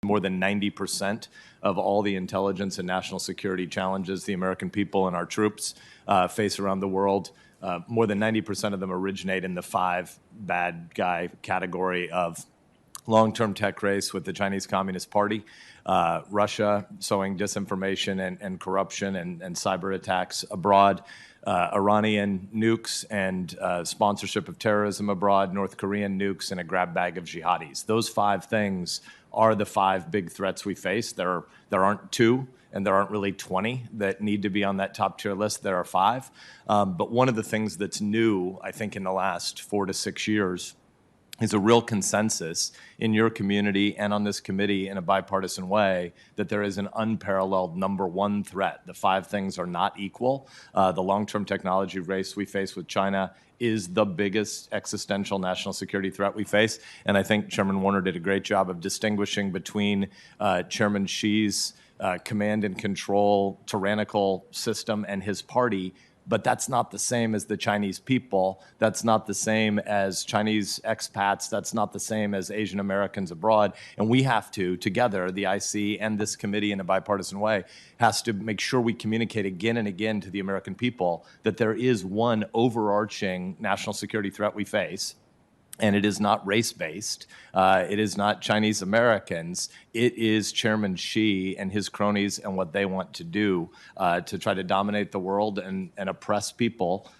More than 90% of all the intelligence and national security challenges the American people and our troops face around the world, more than 90% of them originate in the five bad guy category of long-term tech race with the Chinese Communist Party, Russia sowing disinformation and corruption and cyber attacks abroad, Iranian nukes and sponsorship of terrorism abroad, North Korean nukes, and a grab bag of jihadis. Those five things are the five big threats we face. There aren't two, and there aren't really 20 that need to be on that top tier list. There are five. But one of the things that's new, I think, in the last 4 to 6 years is a real consensus in your community and on this committee in a bipartisan way that there is an unparalleled number one threat. The five things are not equal. The long-term technology race we face with China is the biggest existential national security threat we face. And I think Chairman Warner did a great job of distinguishing between Chairman Xi's command and control tyrannical system and his party. But that's not the same as the Chinese people. That's not the same as Chinese expats. That's not the same as Asian Americans abroad. And we have to, together, the IC and this committee in a bipartisan way, has to make sure we communicate again and again to the American people that there is one overarching national security threat we face. And it is not race-based. It is not Chinese Americans. It is Chairman Xi and his cronies and what they want to do to try to dominate the world and oppress people,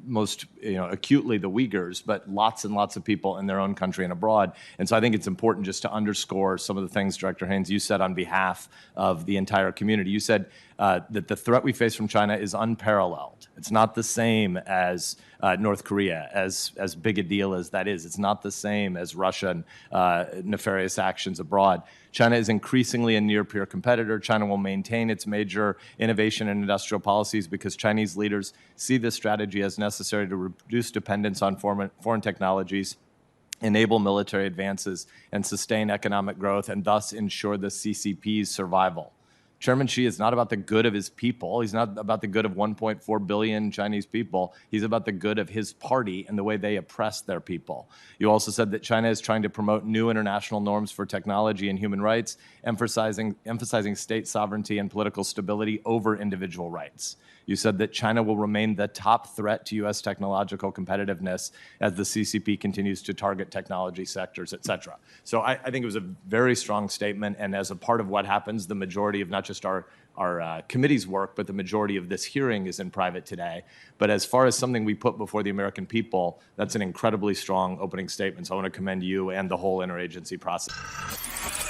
most acutely the Uyghurs, but lots and lots of people in their own country and abroad. And so I think it's important just to underscore some of the things, Director Haynes, you said on behalf of the entire community. You said that the threat we face from China is unparalleled. It's not the same as North Korea, as big a deal as that is. It's not the same as Russian nefarious actions abroad. China is increasingly a near-peer competitor. China will maintain its major innovation and industrial policies because Chinese leaders see this strategy as necessary to reduce dependence on foreign technologies, enable military advances, and sustain economic growth, and thus ensure the CCP's survival. Chairman Xi is not about the good of his people. He's not about the good of 1.4 billion Chinese people. He's about the good of his party and the way they oppress their people. You also said that China is trying to promote new international norms for technology and human rights, emphasizing state sovereignty and political stability over individual rights. You said that China will remain the top threat to U.S. technological competitiveness as the CCP continues to target technology sectors, et cetera. So I think it was a very strong statement, and as a part of what happens, the majority of not just our committee's work, but the majority of this hearing is in private today. But as far as something we put before the American people, that's an incredibly strong opening statement. So I want to commend you and the whole interagency process.